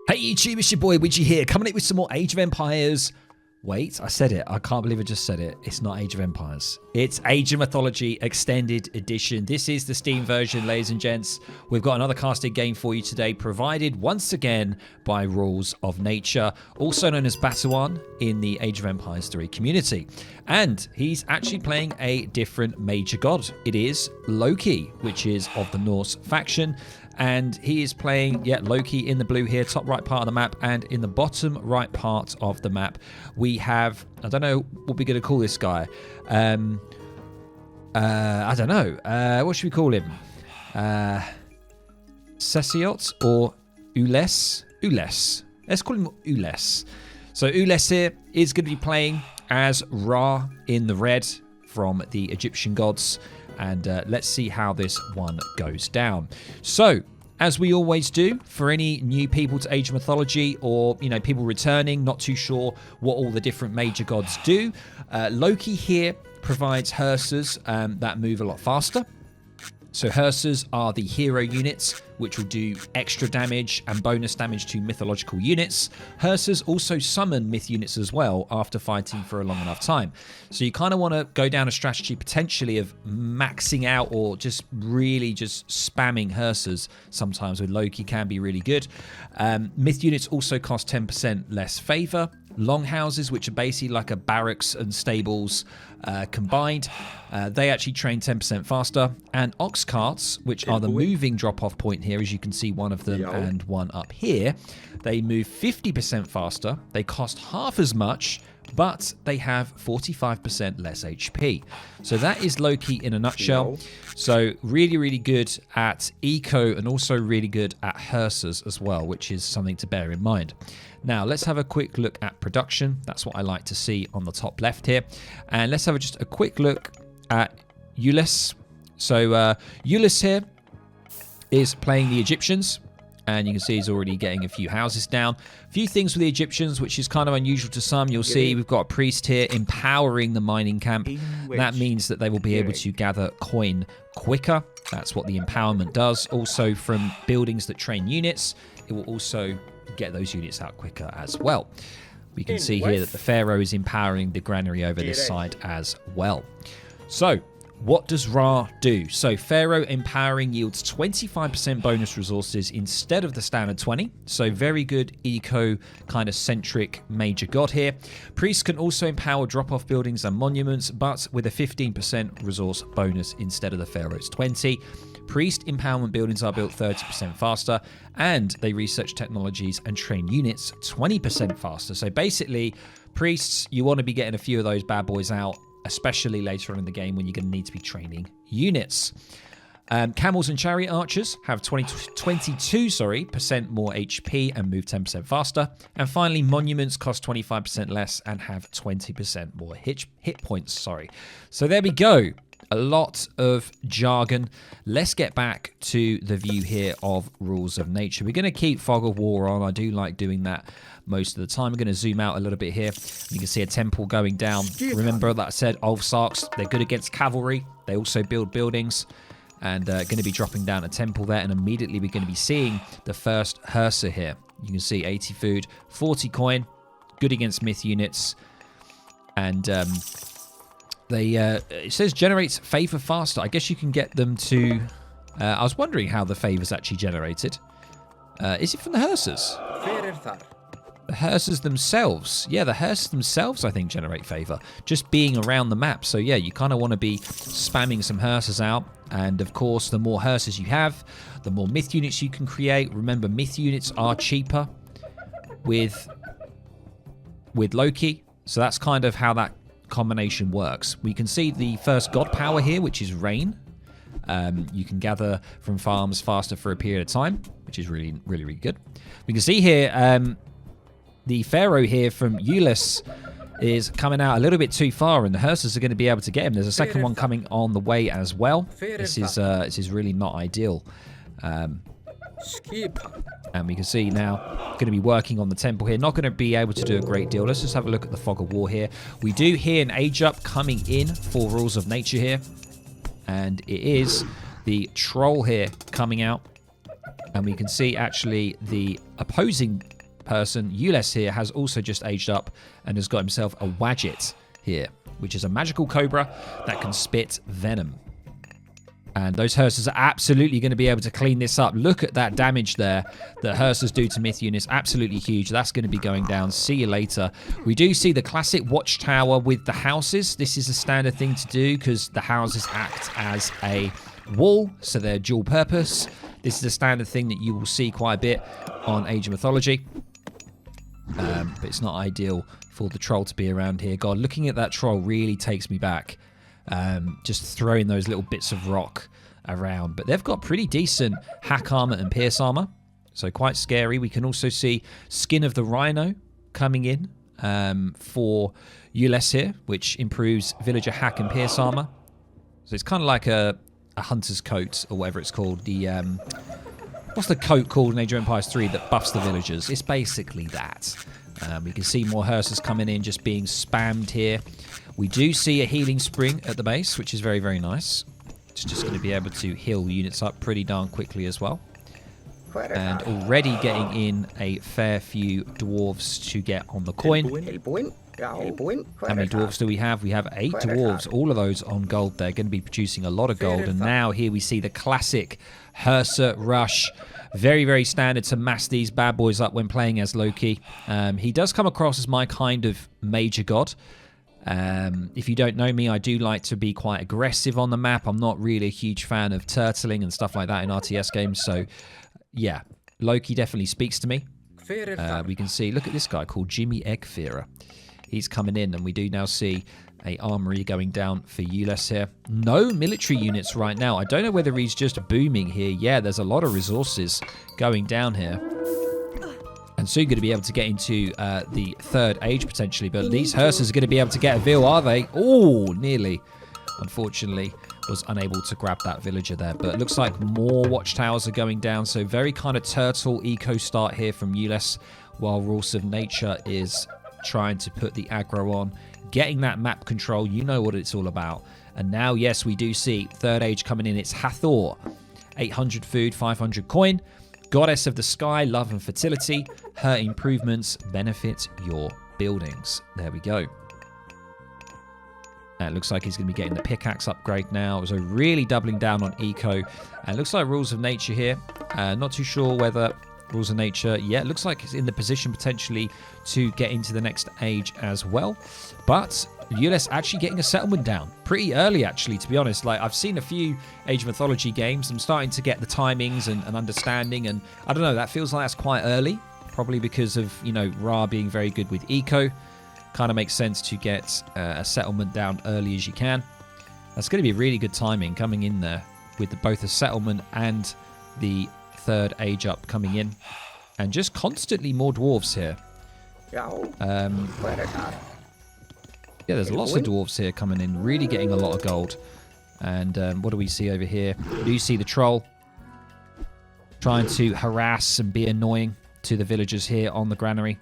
Hey YouTube, it's your boy Widgie here, coming in with some more Age of Empires. Wait, I said it. I can't believe I just said it. It's not Age of Empires. It's Age of Mythology Extended Edition. This is the Steam version, ladies and gents. We've got another casted game for you today, provided once again by Rules of Nature, also known as Batuan in the Age of Empires 3 community. And he's actually playing a different major god. It is Loki, which is of the Norse faction. And he is playing, Loki in the blue here, top right part of the map, and in the bottom right part of the map, we have, I don't know what we're going to call this guy. I don't know. What should we call him? Sesiot or Ules? Ules. Let's call him Ules. So Ules here is going to be playing as Ra in the red from the Egyptian gods. And let's see how this one goes down. So, as we always do, for any new people to Age of Mythology or, people returning, not too sure what all the different major gods do, Loki here provides Hersirs that move a lot faster. So Hersirs are the hero units, which will do extra damage and bonus damage to mythological units. Hersirs also summon myth units as well after fighting for a long enough time. So you kind of want to go down a strategy potentially of maxing out or just really just spamming Hersirs sometimes with Loki can be really good. Myth units also cost 10% less favor. Longhouses, which are basically like a barracks and stables combined, they actually train 10% faster. And ox carts, which are the moving drop-off point here, as you can see one of them and one up here, they move 50% faster. They cost half as much, but they have 45% less HP. So that is Loki in a nutshell. So really, really good at eco and also really good at Hersirs as well, which is something to bear in mind. Now, let's have a quick look at production. That's what I like to see on the top left here. And let's have just a quick look at Ules. So Ules here is playing the Egyptians. And you can see he's already getting a few houses down. A few things with the Egyptians, which is kind of unusual to some. You'll see we've got a priest here empowering the mining camp. That means that they will be able to gather coin quicker. That's what the empowerment does. Also from buildings that train units, it will also get those units out quicker as well. We can see here that the Pharaoh is empowering the granary over this side as well. So, what does Ra do? So Pharaoh empowering yields 25% bonus resources instead of the standard 20. So very good eco kind of centric major god here. Priests can also empower drop-off buildings and monuments, but with a 15% resource bonus instead of the Pharaoh's 20. Priest empowerment buildings are built 30% faster, and they research technologies and train units 20% faster. So basically, priests, you want to be getting a few of those bad boys out, especially later on in the game when you're going to need to be training units. Camels and chariot archers have 22% more HP and move 10% faster. And finally, monuments cost 25% less and have 20% more hit points. So there we go. A lot of jargon. Let's get back to the view here of Rules of Nature. We're going to keep Fog of War on. I do like doing that most of the time. I'm going to zoom out a little bit here. You can see a temple going down. Remember that I said Ulfsarks, they're good against cavalry. They also build buildings. And going to be dropping down a temple there. And immediately we're going to be seeing the first Hersir here. You can see 80 food, 40 coin. Good against myth units. And it says generates favor faster. I guess you can get them to... I was wondering how the favor's actually generated. Is it from the Hersirs? The Hersirs themselves. Yeah, the Hersirs themselves, I think, generate favor. Just being around the map. So, yeah, you kind of want to be spamming some Hersirs out. And, of course, the more Hersirs you have, the more myth units you can create. Remember, myth units are cheaper with Loki. So that's kind of how that combination works. We can see the first god power here, which is rain. You can gather from farms faster for a period of time, which is really, really, really good. We can see here the Pharaoh here from Ules is coming out a little bit too far, and the Hersirs are going to be able to get him. There's a second one coming on the way as well. This is really not ideal. And we can see now going to be working on the temple here. Not going to be able to do a great deal. Let's just have a look at the Fog of War here. We do hear an age up coming in for Rules of Nature here. And it is the troll here coming out. And we can see actually the opposing person. Ules here has also just aged up and has got himself a Wadget here, which is a magical cobra that can spit venom. And those Hersirs are absolutely going to be able to clean this up. Look at that damage there that Hersirs do to myth units. Absolutely huge. That's going to be going down. See you later. We do see the classic watchtower with the houses. This is a standard thing to do because the houses act as a wall, so they're dual purpose. This is a standard thing that you will see quite a bit on Age of Mythology. But it's not ideal for the troll to be around here. God, looking at that troll really takes me back. Just throwing those little bits of rock around. But they've got pretty decent hack armor and pierce armor. So quite scary. We can also see Skin of the Rhino coming in for Ules here, which improves villager hack and pierce armor. So it's kind of like a hunter's coat or whatever it's called. The what's the coat called in Age of Empires 3 that buffs the villagers? It's basically that. We can see more Hersirs coming in, just being spammed here. We do see a healing spring at the base, which is very, very nice. It's just going to be able to heal units up pretty darn quickly as well. And already getting in a fair few dwarves to get on the coin. How many dwarves do we have? We have 8 dwarves. All of those on gold. They're going to be producing a lot of gold. And now here we see the classic Hersir rush. Very, very standard to mass these bad boys up when playing as Loki. He does come across as my kind of major god. If you don't know me, I do like to be quite aggressive on the map. I'm not really a huge fan of turtling and stuff like that in RTS games. So, yeah, Loki definitely speaks to me. We can see, look at this guy called Jimmy Eggfearer. He's coming in, and we do now see a armory going down for Ules here. No military units right now. I don't know whether he's just booming here. Yeah, there's a lot of resources going down here. And soon going to be able to get into the 3rd age potentially. But these Hersirs are going to be able to get a Vil, are they? Oh, nearly. Unfortunately, was unable to grab that villager there. But it looks like more watchtowers are going down. So very kind of turtle eco start here from Ules. While Rules of Nature is trying to put the aggro on. Getting that map control. You know what it's all about. And now, yes, we do see 3rd age coming in. It's Hathor. 800 food, 500 coin. Goddess of the Sky, Love and Fertility. Her improvements benefit your buildings. There we go. It looks like he's going to be getting the pickaxe upgrade now. So really doubling down on eco. And it looks like Rules of Nature here. Not too sure whether Rules of Nature, yeah, it looks like it's in the position potentially to get into the next age as well. But Ules actually getting a settlement down pretty early, actually, to be honest. Like, I've seen a few Age of Mythology games. I'm starting to get the timings and understanding, and I don't know, that feels like that's quite early, probably because of, you know, Ra being very good with eco. Kind of makes sense to get a settlement down early as you can. That's going to be really good timing coming in there with both the settlement and the 3rd age up coming in, and just constantly more dwarves here. Yeah, there's lots of dwarves here coming in, really getting a lot of gold. And what do we see over here? We do see the troll trying to harass and be annoying to the villagers here on the granary.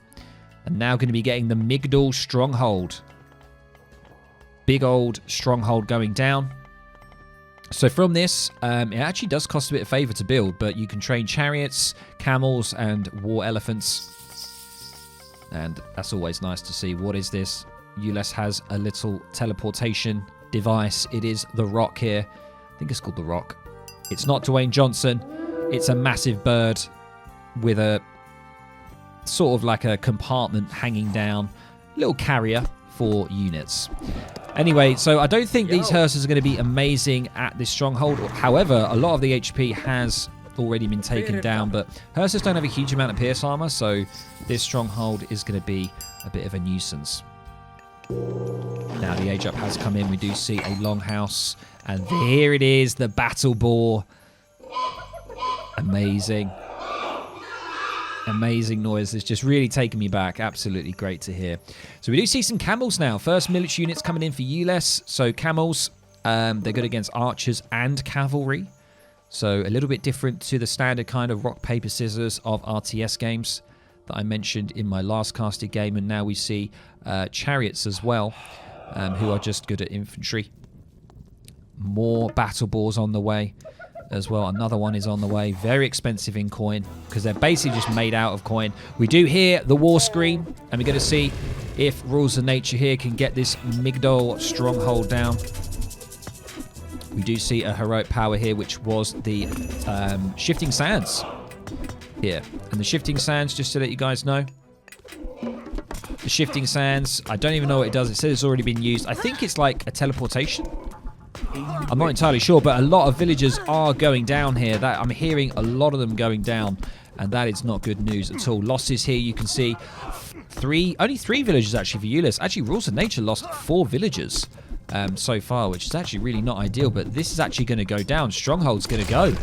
And now going to be getting the Migdal Stronghold. Big old stronghold going down. So from this, it actually does cost a bit of favor to build, but you can train chariots, camels, and war elephants. And that's always nice to see. What is this? Ules has a little teleportation device. It is the Rock here. I think it's called the Rock. It's not Dwayne Johnson. It's a massive bird with a sort of like a compartment hanging down. Little carrier for units. Anyway, so I don't think these Hersirs are going to be amazing at this stronghold. However, a lot of the HP has already been taken down, but Hersirs don't have a huge amount of pierce armor, so this stronghold is going to be a bit of a nuisance. Now the age up has come in. We do see a longhouse, and here it is, the battle boar. Amazing. Amazing noise. It's just really taking me back. Absolutely great to hear. So we do see some camels now. First military units coming in for Ules. So camels, they're good against archers and cavalry. So a little bit different to the standard kind of rock, paper, scissors of RTS games that I mentioned in my last casted game. And now we see chariots as well, who are just good at infantry. More battle boars on the way. as well. Another one is on the way. Very expensive in coin because they're basically just made out of coin. We do hear the war scream, and we're going to see if Rules of Nature here can get this Migdol stronghold down. We do see a heroic power here, which was the Shifting Sands here. And the Shifting Sands, just to let you guys know, the Shifting Sands, I don't even know what it does. It says it's already been used. I think it's like a teleportation. I'm not entirely sure, but a lot of villagers are going down here. That I'm hearing a lot of them going down, and that is not good news at all. Losses here, you can see only three villagers actually for Ulyss. Actually, Rules of Nature lost 4 villagers so far, which is actually really not ideal, but this is actually going to go down. Stronghold's going to go.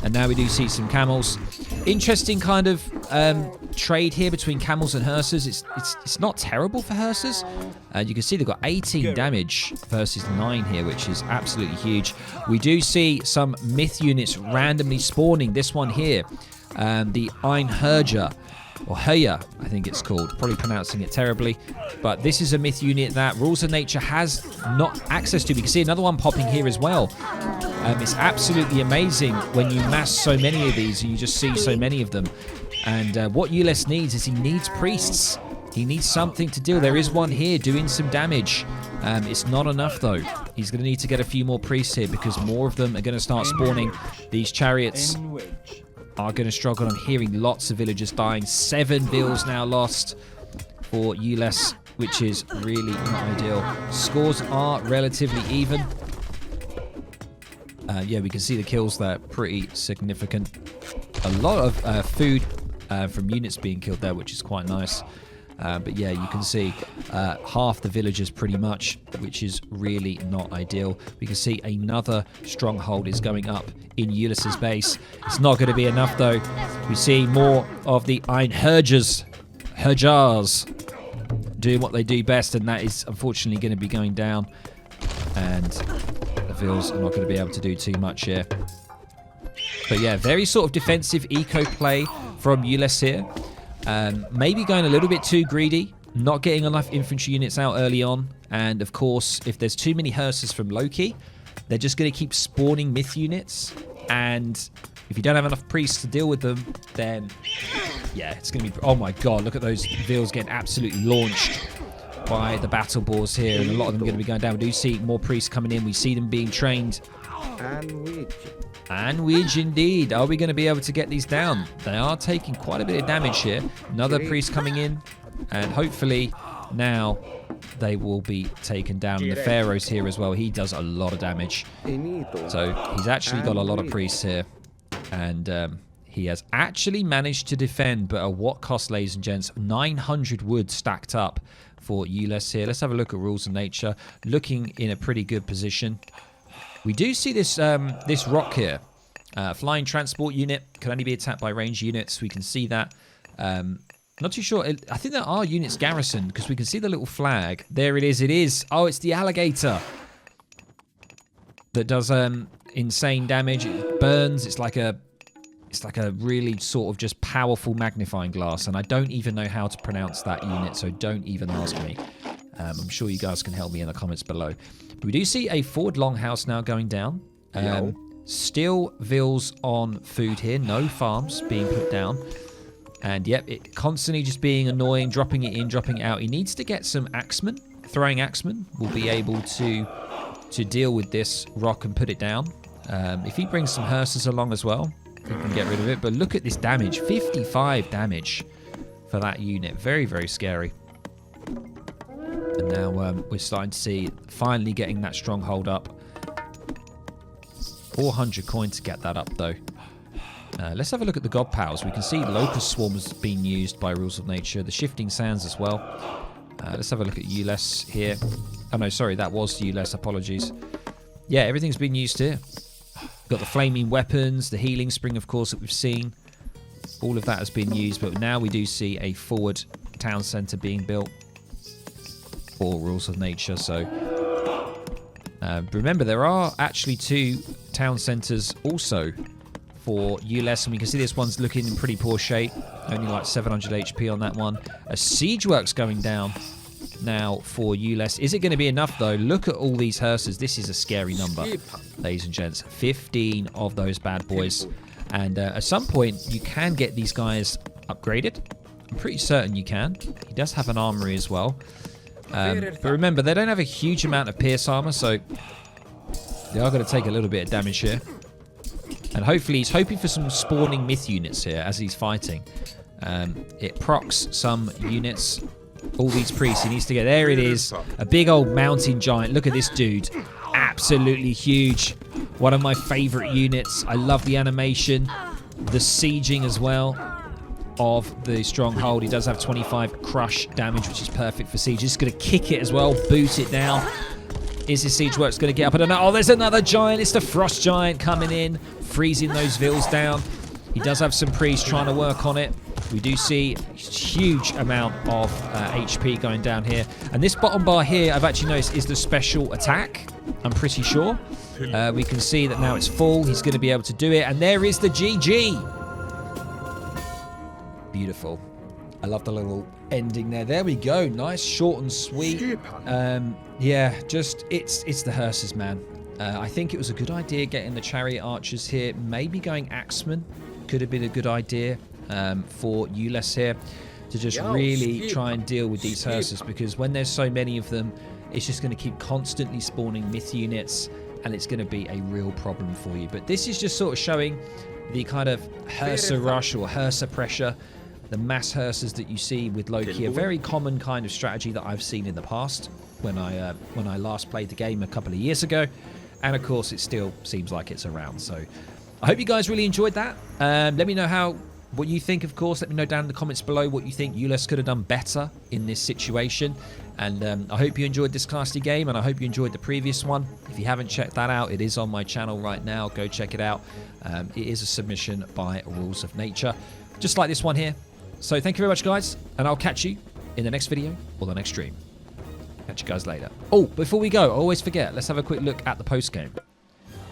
And now we do see some camels. Interesting kind of trade here between camels and Hersirs. It's not terrible for Hersirs. You can see they've got 18 damage versus 9 here, which is absolutely huge. We do see some myth units randomly spawning. This one here, the Hersir, or Hersir, I think it's called. Probably pronouncing it terribly. But this is a myth unit that Rules of Nature has not access to. We can see another one popping here as well. It's absolutely amazing when you mass so many of these and you just see so many of them. And what Ulyss needs is he needs priests. He needs something to deal. There is one here doing some damage. It's not enough, though. He's going to need to get a few more priests here because more of them are going to start spawning. These chariots are going to struggle. I'm hearing lots of villagers dying. 7 vills now lost for Ulyss, which is really not ideal. Scores are relatively even. Yeah, we can see the kills there. Pretty significant. A lot of food from units being killed there, which is quite nice. But yeah, you can see half the villagers pretty much, which is really not ideal. We can see another stronghold is going up in Ulyss's base. It's not going to be enough, though. We see more of the Hersjars doing what they do best, and that is unfortunately going to be going down. And the Vills are not going to be able to do too much here. But yeah, very sort of defensive eco play from Ulyss here. Maybe going a little bit too greedy, not getting enough infantry units out early on. And of course, if there's too many Hersirs from Loki, they're just going to keep spawning myth units. And if you don't have enough priests to deal with them, then yeah, it's going to be... Oh my god, look at those Vills getting absolutely launched by the battle boars here. And a lot of them are going to be going down. We do see more priests coming in. We see them being trained. And Widge indeed. Are we going to be able to get these down? They are taking quite a bit of damage here. Another priest coming in. And hopefully now they will be taken down. And the Pharaoh's here as well. He does a lot of damage. So he's actually got a lot of priests here. And he has actually managed to defend. But at what cost, ladies and gents? 900 wood stacked up for Ulyss here. Let's have a look at Rules of Nature. Looking in a pretty good position. We do see this this rock here. Flying transport unit can only be attacked by ranged units. We can see that. Not too sure. I think there are units garrisoned because we can see the little flag. There it is. It is. Oh, it's the alligator that does insane damage. It burns. It's like a really sort of just powerful magnifying glass. And I don't even know how to pronounce that unit, so don't even ask me. I'm sure you guys can help me in the comments below. But we do see a forward longhouse now going down. Still Vills on food here. No farms being put down. And yep, it constantly just being annoying, dropping it in, dropping it out. He needs to get some axemen. Throwing axemen will be able to deal with this rock and put it down. If he brings some Hersirs along as well, he can get rid of it. But look at this damage. 55 damage for that unit. Very, very scary. And now we're starting to see finally getting that stronghold up. 400 coin to get that up, though. Let's have a look at the god powers. We can see Locust Swarm has been used by Rules of Nature. The Shifting Sands as well. Let's have a look at Ulyss here. Oh, no, sorry. That was Ulyss. Apologies. Yeah, everything's been used here. Got the flaming weapons, the healing spring, of course, that we've seen. All of that has been used. But now we do see a forward town centre being built for Rules of Nature. So remember, there are actually 2 town centres also for Ulyss, and we can see this one's looking in pretty poor shape. Only like 700 HP on that one. A siege works going down. now for Ules. Is it going to be enough, though? Look at all these Hersirs. This is a scary number, ladies and gents. 15 of those bad boys. And at some point, you can get these guys upgraded. I'm pretty certain you can. He does have an armory as well. But remember, they don't have a huge amount of pierce armor, so they are going to take a little bit of damage here. And hopefully, he's hoping for some spawning myth units here as he's fighting. It procs some units. All these priests, he needs to get... There it is. A big old mountain giant. Look at this dude. Absolutely huge. One of my favorite units. I love the animation. The sieging as well of the stronghold. He does have 25 crush damage, which is perfect for siege. He's going to kick it as well. Boot it down. Is his siege works going to get up? I don't know. Oh, there's another giant. It's the frost giant coming in, freezing those vills down. He does have some priests trying to work on it. We do see a huge amount of HP going down here. And this bottom bar here, I've actually noticed, is the special attack. I'm pretty sure. We can see that now it's full. He's going to be able to do it. And there is the GG. Beautiful. I love the little ending there. There we go. Nice, short and sweet. Yeah, just, it's the Hersirs, man. I think it was a good idea getting the chariot archers here. Maybe going axemen could have been a good idea for Ules here to just really try and deal with these Hersirs, because when there's so many of them, it's just going to keep constantly spawning myth units, and it's going to be a real problem for you. But this is just sort of showing the kind of Hersir rush or Hersir pressure, the mass Hersirs that you see with Loki, a very common kind of strategy that I've seen in the past when I last played the game a couple of years ago, and of course it still seems like it's around. So I hope you guys really enjoyed that. Let me know what you think, of course. Let me know down in the comments below what you think Ules could have done better in this situation. And I hope you enjoyed this classy game, and I hope you enjoyed the previous one. If you haven't checked that out, it is on my channel right now. Go check it out. It is a submission by Rules of Nature, just like this one here. So thank you very much, guys, and I'll catch you in the next video or the next stream. Catch you guys later. Oh, before we go, I always forget. Let's have a quick look at the post game.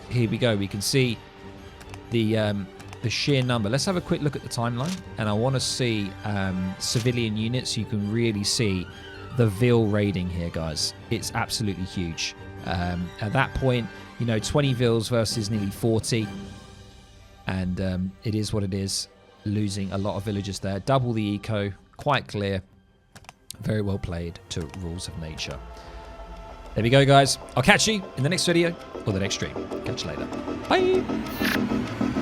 Here we go. We can see the sheer number. Let's have a quick look at the timeline, and I want to see civilian units. You can really see the Vil raiding here, guys. It's absolutely huge. At that point, you know, 20 Vils versus nearly 40, and it is what it is. Losing a lot of villagers there. Double the eco. Quite clear. Very well played to Rules of Nature. There we go, guys. I'll catch you in the next video or the next stream. Catch you later. Bye.